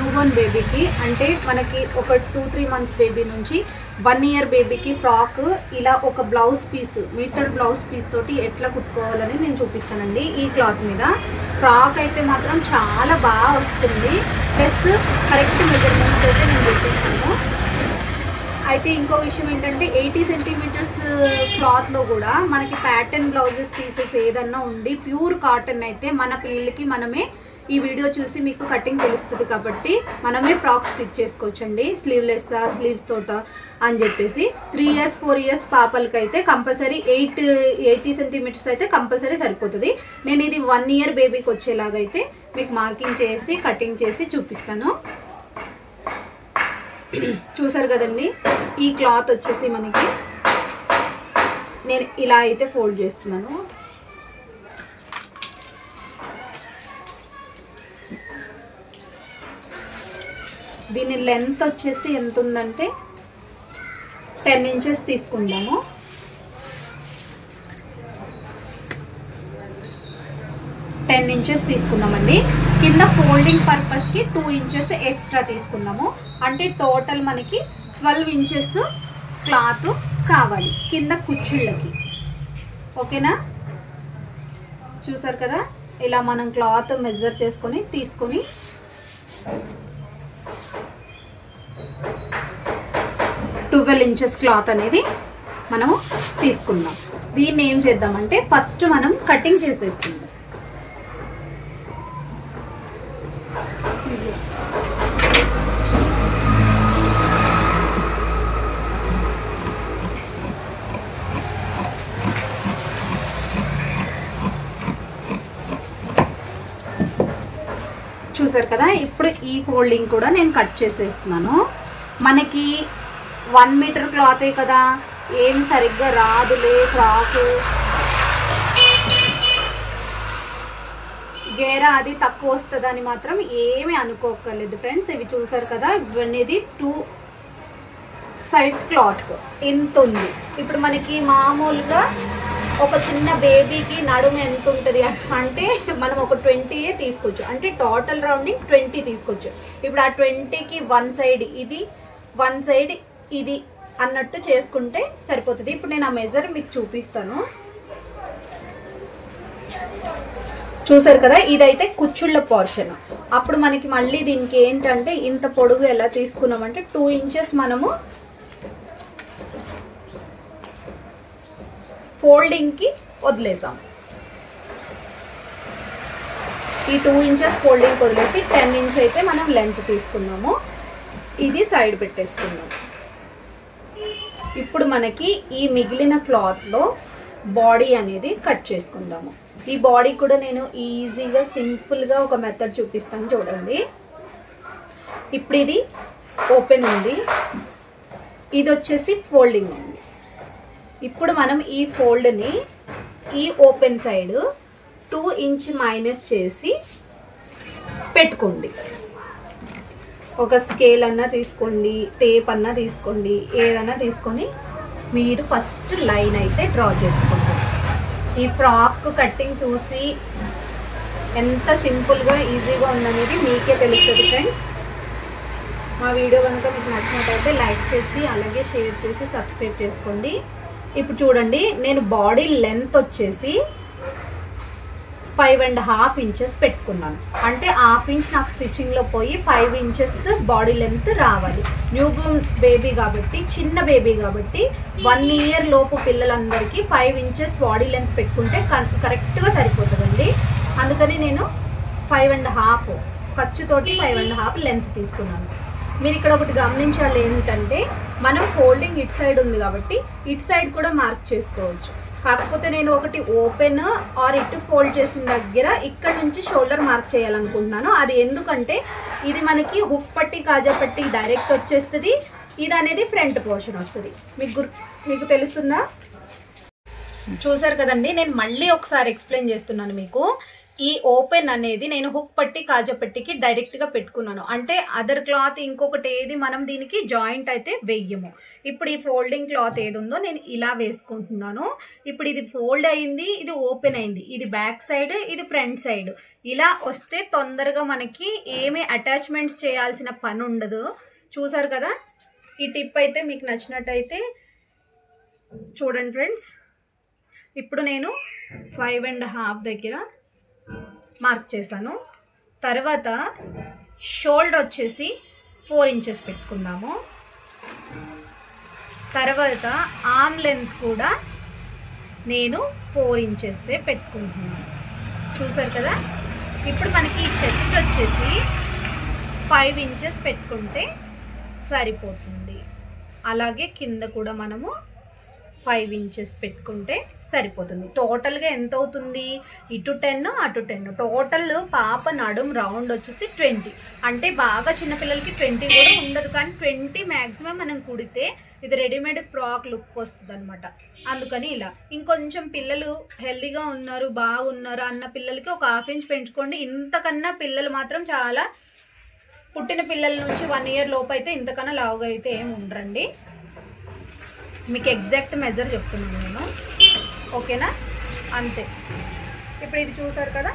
New Born బేబీకి అంటే మనకి ఒక 2-3 మంత్స్ బేబీ నుంచి 1 ఇయర్ బేబీకి ఫ్రాక్ ఇలా ఒక blouse piece metre blouse piece తోటి ఎట్లా కుట్టుకోవాలని నేను చూపిస్తానండి. ఈ క్లాత్ మీద ఫ్రాక్ అయితే మాత్రం చాలా బాగా వస్తుంది, ప్లస్ కరెక్ట్ మెజర్మెంట్స్ అయితే నేను చూపిస్తాను. అయితే ఇంకో విషయం ఏంటంటే 80 సెంటీమీటర్స్ క్లాత్లో కూడా మనకి ప్యాటర్న్ బ్లౌజెస్ పీసెస్ ఏదన్నా ఉండి ప్యూర్ కాటన్ అయితే మన పిల్లలకి మనమే ఈ వీడియో చూసి మీకు కటింగ్ తెలుస్తుంది కాబట్టి మనమే ఫ్రాక్ స్టిచ్ చేసుకోవచ్చండి. స్లీవ్లెస్ స్లీవ్స్ తోట అని చెప్పేసి 3 ఇయర్స్ 4 ఇయర్స్ పాపలకి అయితే కంపల్సరీ 80 సెంటీమీటర్స్ అయితే కంపల్సరీ సరిపోతుంది. నేను ఇది 1 ఇయర్ బేబీకి వచ్చేలాగైతే మీకు మార్కింగ్ చేసి కటింగ్ చేసి చూపిస్తాను. చూసారు కదండి, ఈ క్లాత్ వచ్చేసి మనకి నేను ఇలా అయితే ఫోల్డ్ చేస్తున్నాను. దీని లెంత్ వచ్చేసి ఎంత ఉందంటే 10 ఇంచెస్ తీసుకుందాము. తీసుకున్నామండి. కింద ఫోల్డింగ్ పర్పస్కి 2 ఇంచెస్ ఎక్స్ట్రా తీసుకున్నాము. అంటే టోటల్ మనకి 12 ఇంచెస్ క్లాత్ కావాలి కింద కుచ్చుళ్ళకి. ఓకేనా, చూసారు కదా, ఇలా మనం క్లాత్ మెజర్ చేసుకొని తీసుకొని 12 ఇంచెస్ క్లాత్ అనేది మనము తీసుకుందాం. దీన్ని ఏం చేద్దామంటే ఫస్ట్ మనం కటింగ్ చేసేసుకుందాం. చూసారు కదా, ఇప్పుడు ఈ ఫోల్డింగ్ కూడా నేను కట్ చేసేస్తున్నాను. మనకి 1 మీటర్ క్లాతే కదా, ఏం సరిగ్గా రాదులే ఫ్రాక్, గేరా అది తక్కువ వస్తుందని మాత్రం ఏమీ అనుకోకర్లేదు ఫ్రెండ్స్. ఇవి చూసారు కదా, ఇవన్నీ 2 సైడ్స్ క్లాత్స్ ఎంత ఉంది. ఇప్పుడు మనకి మామూలుగా ఒక చిన్న బేబీకి నడుము ఎంత ఉంటుంది అంటే మనం ఒక 20 తీసుకోవచ్చు. అంటే టోటల్ రౌండింగ్ 20 తీసుకోవచ్చు. ఇప్పుడు ఆ 20కి 1 సైడ్ ఇది 1 సైడ్ ఇది అన్నట్టు చేసుకుంటే సరిపోతుంది. ఇప్పుడు నేను ఆ మెజర్ మీకు చూపిస్తాను. చూసారు కదా, ఇదైతే కుచ్చుళ్ళ పోర్షన్. అప్పుడు మనకి మళ్ళీ దీనికి ఏంటంటే ఇంత పొడుగు ఎలా తీసుకున్నామంటే 2 ఇంచెస్ మనము ఫోల్డింగ్కి వదిలేసాం. ఈ 2 ఇంచెస్ ఫోల్డింగ్కి వదిలేసి 10 ఇంచ్ అయితే మనం లెంత్ తీసుకున్నాము. ఇది సైడ్ పెట్టేసుకున్నాం. ఇప్పుడు మనకి ఈ మిగిలిన క్లాత్లో బాడీ అనేది కట్ చేసుకుందాము. ఈ బాడీ కూడా నేను ఈజీగా సింపుల్గా ఒక మెథడ్ చూపిస్తాను చూడండి. ఇప్పుడు ఇది ఓపెన్ ఉంది, ఇది వచ్చేసి ఫోల్డింగ్ ఉంది. ఇప్పుడు మనం ఈ ఫోల్డ్ని ఈ ఓపెన్ సైడ్ 2 ఇంచ్ మైనస్ చేసి పెట్టుకోండి. ఒక స్కేల్ అన్నా తీసుకోండి, టేప్ అన్నా తీసుకోండి, ఏదన్నా తీసుకొని మీరు ఫస్ట్ లైన్ అయితే డ్రా చేసుకోండి. ఈ ఫ్రాక్ కటింగ్ చూసి ఎంత సింపుల్గా ఈజీగా ఉందనేది మీకే తెలుస్తుంది ఫ్రెండ్స్. మా వీడియో కనుక మీకు నచ్చినట్టయితే లైక్ చేసి అలాగే షేర్ చేసి సబ్స్క్రైబ్ చేసుకోండి. ఇప్పుడు చూడండి, నేను బాడీ లెంత్ వచ్చేసి 5.5 ఇంచెస్ పెట్టుకున్నాను. అంటే 1/2 ఇంచ్ నాకు స్టిచ్చింగ్లో పోయి 5 ఇంచెస్ బాడీ లెంత్ రావాలి. న్యూ బోర్న్ బేబీ కాబట్టి, చిన్న బేబీ కాబట్టి 1 ఇయర్ లోపు పిల్లలందరికీ 5 ఇంచెస్ బాడీ లెంత్ పెట్టుకుంటే కరెక్ట్గా సరిపోతుందండి. అందుకని నేను 5.5 ఖర్చుతోటి 5.5 లెంత్ తీసుకున్నాను. మీరు ఇక్కడ ఒకటి గమనించాలి ఏంటంటే మనం ఫోల్డింగ్ ఇటు సైడ్ ఉంది కాబట్టి ఇటు సైడ్ కూడా మార్క్ చేసుకోవచ్చు. కాకపోతే నేను ఒకటి ఓపెన్ ఆర్ ఇటు ఫోల్డ్ చేసిన దగ్గర ఇక్కడ నుంచి షోల్డర్ మార్క్ చేయాలనుకుంటున్నాను. అది ఎందుకంటే ఇది మనకి హుక్ పట్టి కాజా పట్టి డైరెక్ట్ వచ్చేస్తుంది, ఇది అనేది ఫ్రంట్ పోర్షన్ వస్తుంది. మీకు తెలుస్తుందా? చూసారు కదండి, నేను మళ్ళీ ఒకసారి ఎక్స్ప్లెయిన్ చేస్తున్నాను మీకు. ఈ ఓపెన్ అనేది నేను హుక్ పట్టి కాజపట్టికి డైరెక్ట్గా పెట్టుకున్నాను. అంటే అదర్ క్లాత్ ఇంకొకటి ఏది మనం దీనికి జాయింట్ అయితే వెయ్యము. ఇప్పుడు ఈ ఫోల్డింగ్ క్లాత్ ఏది ఉందో నేను ఇలా వేసుకుంటున్నాను. ఇప్పుడు ఇది ఫోల్డ్ అయింది, ఇది ఓపెన్ అయింది, ఇది బ్యాక్ సైడ్, ఇది ఫ్రంట్ సైడ్. ఇలా వస్తే తొందరగా మనకి ఏమీ అటాచ్మెంట్స్ చేయాల్సిన పని ఉండదు. చూసారు కదా. ఈ టిప్ అయితే మీకు నచ్చినట్టయితే చూడండి ఫ్రెండ్స్. ఇప్పుడు నేను 5.5 దగ్గర మార్క్ చేశాను. తర్వాత షోల్డర్ వచ్చేసి 4 ఇంచెస్ పెట్టుకుందాము. తర్వాత ఆర్మ్ లెంత్ కూడా నేను 4 ఇంచెస్సే పెట్టుకుంటున్నాను. చూసారు కదా. ఇప్పుడు మనకి చెస్ట్ వచ్చేసి 5 ఇంచెస్ పెట్టుకుంటే సరిపోతుంది. అలాగే కింద కూడా మనము 5 ఇంచెస్ పెట్టుకుంటే సరిపోతుంది. టోటల్గా ఎంత అవుతుంది? ఇటు 10 అటు 10. టోటల్ పాప నడుం రౌండ్ వచ్చేసి 20. అంటే బాగా చిన్నపిల్లలకి 20 కూడా ఉండదు, కానీ 20 మ్యాక్సిమం మనం కుడితే ఇది రెడీమేడ్ ఫ్రాక్ లుక్ వస్తుంది అనమాట. అందుకని ఇలా. ఇంకొంచెం పిల్లలు హెల్దీగా ఉన్నారు, బాగున్నారు అన్న పిల్లలకి ఒక 1/2 ఇంచ్ పెంచుకోండి. ఇంతకన్నా పిల్లలు మాత్రం చాలా పుట్టిన పిల్లల నుంచి 1 ఇయర్ లోపు అయితే ఇంతకన్నా లావుగా అయితే ఏమి ఉండరండి. మీకు ఎగ్జాక్ట్ మెజర్ చెప్తున్నాను నేను, ఓకేనా? అంతే. ఇప్పుడు ఇది చూసారు కదా.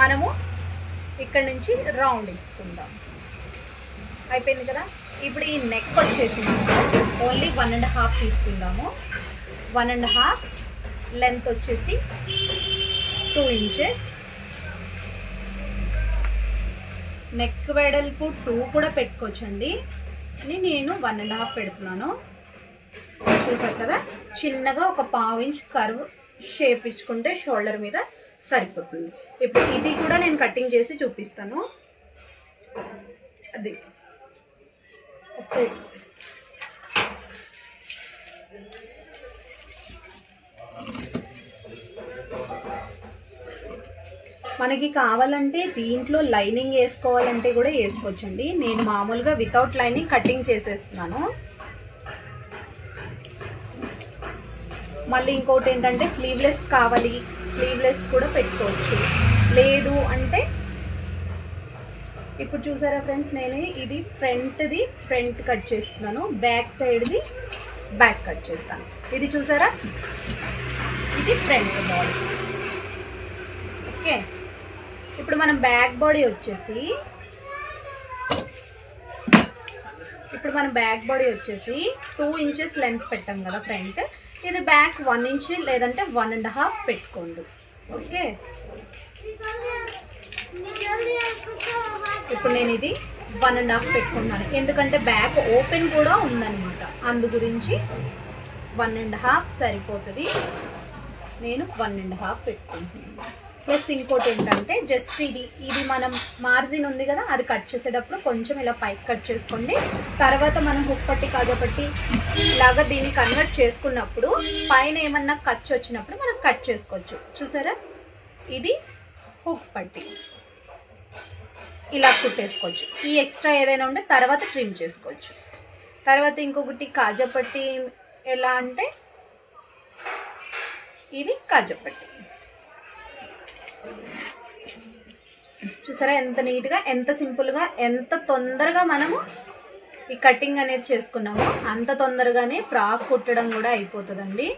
మనము ఇక్కడ నుంచి రౌండ్ ఇస్తుందాం. అయిపోయింది కదా. ఇప్పుడు ఈ నెక్ వచ్చేసి ఓన్లీ 1.5 తీసుకుందాము. 1.5 లెంత్ వచ్చేసి 2 ఇంచెస్. నెక్ వెడల్పు 2 కూడా పెట్టుకోవచ్చండి. నేను 1.5 పెడుతున్నాను. చూసారు కదా. చిన్నగా ఒక 1/2 ఇంచ్ కర్వ్ షేప్ ఇచ్చుకుంటే షోల్డర్ మీద సరిపోతుంది. ఇప్పుడు ఇది కూడా నేను కటింగ్ చేసి చూపిస్తాను. అది ఓకే. మనకి కావాలంటే దీంట్లో లైనింగ్ వేసుకోవాలంటే కూడా వేసుకోవచ్చండి. నేను మామూలుగా వితౌట్ లైనింగ్ కటింగ్ చేసేస్తున్నాను. మళ్ళీ ఇంకోటి ఏంటంటే స్లీవ్లెస్ కావాలి, స్లీవ్లెస్ కూడా పెట్టుకోవచ్చు. లేదు అంటే ఇప్పుడు చూసారా ఫ్రెండ్స్, నేను ఇది ఫ్రంట్ కట్ చేస్తున్నాను, బ్యాక్ సైడ్ది బ్యాక్ కట్ చేస్తాను. ఇది చూసారా, ఇది ఫ్రంట్ బాడీ. ఓకే. ఇప్పుడు మనం బ్యాక్ బాడీ వచ్చేసి 2 ఇంచెస్ లెంత్ పెట్టాం కదా ఫ్రంట్. ఇది బ్యాక్ 1 ఇంచ్ లేదంటే 1.5 పెట్టుకోండి. ఓకే. ఇప్పుడు నేను ఇది 1.5 పెట్టుకున్నాను, ఎందుకంటే బ్యాక్ ఓపెన్ కూడా ఉందన్నమాట. అందు గురించి 1.5 సరిపోతుంది. నేను 1.5 పెట్టుకుంటున్నాను. ప్లస్ ఇంకోటి ఏంటంటే జస్ట్ ఇది మనం మార్జిన్ ఉంది కదా, అది కట్ చేసేటప్పుడు కొంచెం ఇలా పైకి కట్ చేసుకోండి. తర్వాత మనం హుక్ పట్టి కాజపట్టి ఇలాగా దీన్ని కన్వర్ట్ చేసుకున్నప్పుడు పైన ఏమన్నా ఖర్చు వచ్చినప్పుడు మనం కట్ చేసుకోవచ్చు. చూసారా, ఇది హుక్ పట్టి ఇలా కుట్టేసుకోవచ్చు. ఈ ఎక్స్ట్రా ఏదైనా ఉంటే తర్వాత ట్రిమ్ చేసుకోవచ్చు. తర్వాత ఇంకొకటి కాజపట్టి ఎలా అంటే ఇది కాజపట్టి. చూసారా ఎంత నీట్గా, ఎంత సింపుల్గా, ఎంత తొందరగా మనము ఈ కటింగ్ అనేది చేసుకున్నామో అంత తొందరగానే ఫ్రాక్ కుట్టడం కూడా అయిపోతుందండి.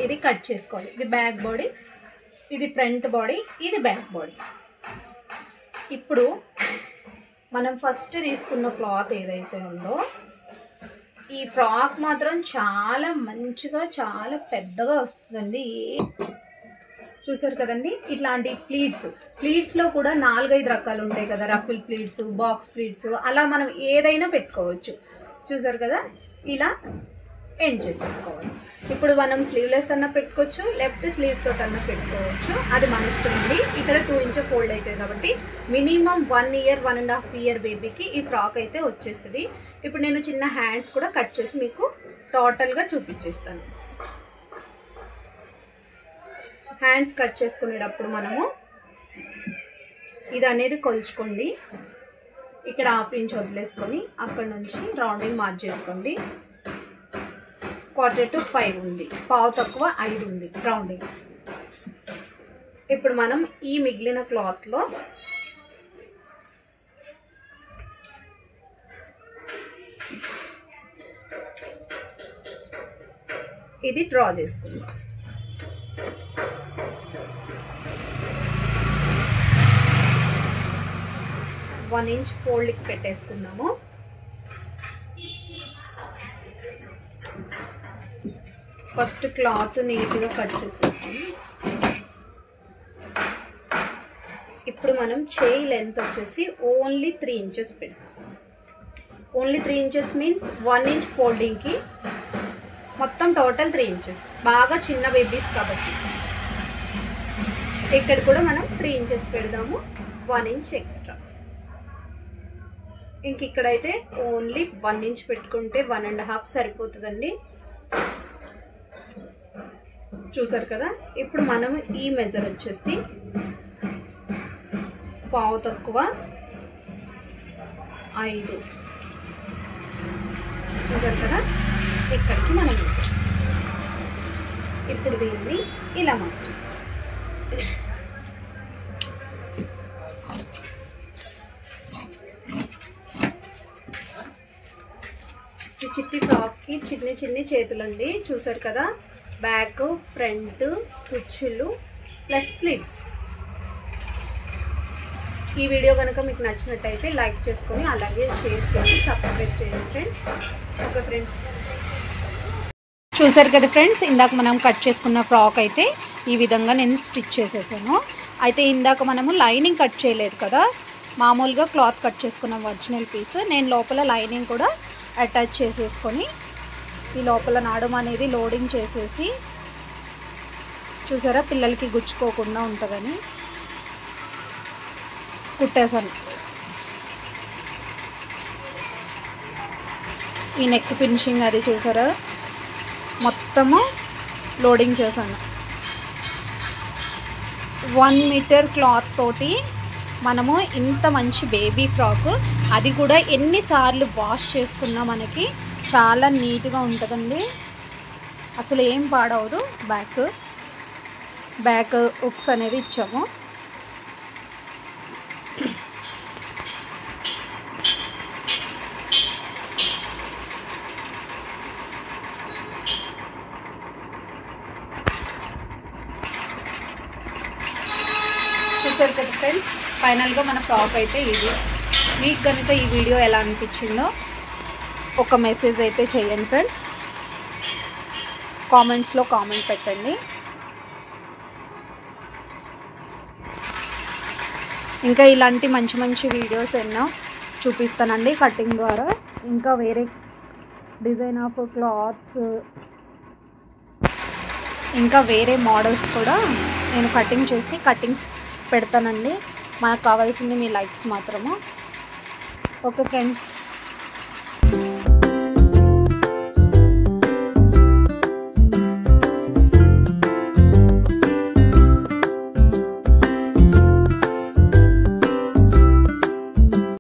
ఇది కట్ చేసుకోవాలి. ఇది బ్యాక్ బాడీ, ఇది ఫ్రంట్ బాడీ, ఇది బ్యాక్ బాడీ. ఇప్పుడు మనం ఫస్ట్ తీసుకున్న క్లాత్ ఏదైతే ఉందో ఈ ఫ్రాక్ మాత్రం చాలా మంచిగా చాలా పెద్దగా వస్తుందండి. చూసారు కదండి, ఇట్లాంటి ప్లీట్స్లో కూడా 4-5 రకాలు ఉంటాయి కదా, రఫుల్ ప్లీట్స్, బాక్స్ ప్లీట్స్, అలా మనం ఏదైనా పెట్టుకోవచ్చు. చూసారు కదా, ఇలా ఎండ్ చేసేసుకోవాలి. ఇప్పుడు మనం స్లీవ్లెస్ అన్న పెట్టుకోవచ్చు, లేకపోతే స్లీవ్స్ తోటి అన్న పెట్టుకోవచ్చు, అది మన ఇష్టం అండి. ఇక్కడ 2 ఇంచ్ ఫోల్డ్ అవుతుంది కాబట్టి మినిమం 1 ఇయర్ 1.5 ఇయర్ బేబీకి ఈ ఫ్రాక్ అయితే వచ్చేస్తుంది. ఇప్పుడు నేను చిన్న హ్యాండ్స్ కూడా కట్ చేసి మీకు టోటల్గా చూపించేస్తాను. హ్యాండ్స్ కట్ చేసుకునేటప్పుడు మనము ఇది అనేది కొలుచుకోండి. ఇక్కడ 1/2 ఇంచ్ వదిలేసుకొని అక్కడ నుంచి రౌండింగ్ మార్క్ చేసుకోండి. 4/4 to 5 ఉంది, పావు తక్కువ 5 ఉంది రౌండింగ్. ఇప్పుడు మనం ఈ మిగిలిన క్లాత్లో ఇది డ్రా చేసుకుందాం. వన్ ఇంచ్ ఫోల్డ్కి పెట్టేసుకుందాము. ఫస్ట్ క్లాత్ నీట్గా కట్ చేసేస్తాము. ఇప్పుడు మనం చేయి లెంత్ వచ్చేసి ఓన్లీ 3 ఇంచెస్ పెడతాం. ఓన్లీ 3 ఇంచెస్ మీన్స్ 1 ఇంచ్ ఫోల్డింగ్కి మొత్తం టోటల్ 3 ఇంచెస్. బాగా చిన్న బేబీస్ కాబట్టి ఇక్కడ కూడా మనం 3 ఇంచెస్ పెడదాము, 1 ఇంచ్ ఎక్స్ట్రా. ఇంక ఇక్కడైతే ఓన్లీ 1 ఇంచ్ పెట్టుకుంటే 1.5 సరిపోతుందండి. చూసారు కదా. ఇప్పుడు మనం ఈ మెజర్ వచ్చేసి పావు తక్కువ 5. చూసారు కదా. ఇక్కడికి మనం ఇప్పుడు దీన్ని ఇలా మార్చేస్తాం. ఈ చిట్టి ఫ్రాక్కి చిన్ని చేతులండి. చూసారు కదా. బ్యాక్, ఫ్రంట్, కుచ్చులు ప్లస్ స్లీవ్స్. ఈ వీడియో కనుక మీకు నచ్చినట్టయితే లైక్ చేసుకొని అలాగే షేర్ చేసి సబ్స్క్రైబ్ చేయండి ఫ్రెండ్స్. Okay friends. చూసారు కదా ఫ్రెండ్స్, ఇందాక మనం కట్ చేసుకున్న ఫ్రాక్ అయితే ఈ విధంగా నేను స్టిచ్ చేసేసాను. అయితే ఇందాక మనము లైనింగ్ కట్ చేయలేదు కదా, మామూలుగా క్లాత్ కట్ చేసుకున్న ఒరిజినల్ పీస్. నేను లోపల లైనింగ్ కూడా అటాచ్ చేసేసుకొని ఈ లోపల నడుము అనేది లోడింగ్ చేసేసి, చూసారా పిల్లలకి గుచ్చుకోకుండా ఉంటుందని కుట్టేసాను. ఈ నెక్ ఫినిషింగ్ అది చూసారా మొత్తము లోడింగ్ చేశాను. 1 మీటర్ క్లాత్ తోటి మనము ఇంత మంచి బేబీ ఫ్రాక్, అది కూడా ఎన్నిసార్లు వాష్ చేసుకున్నా మనకి చాలా నీట్గా ఉంటుందండి. అసలు ఏం పాడవదు. బ్యాక్ హుక్స్ అనేది ఇచ్చాము. చూసారు కదా ఫ్రెండ్స్, ఫైనల్గా మన ఫ్రాక్ అయితే ఇది. మీకు కనుక ఈ వీడియో ఎలా అనిపించిందో ఒక మెసేజ్ అయితే చేయండి ఫ్రెండ్స్. కామెంట్స్లో కామెంట్ పెట్టండి. ఇంకా ఇలాంటి మంచి వీడియోస్ ఎన్నో చూపిస్తానండి కటింగ్ ద్వారా. ఇంకా వేరే డిజైన్ ఆఫ్ క్లాత్స్, ఇంకా వేరే మోడల్స్ కూడా నేను కటింగ్స్ పెడతానండి. మనకు కావాల్సింది మీ లైక్స్ మాత్రము. Okay friends.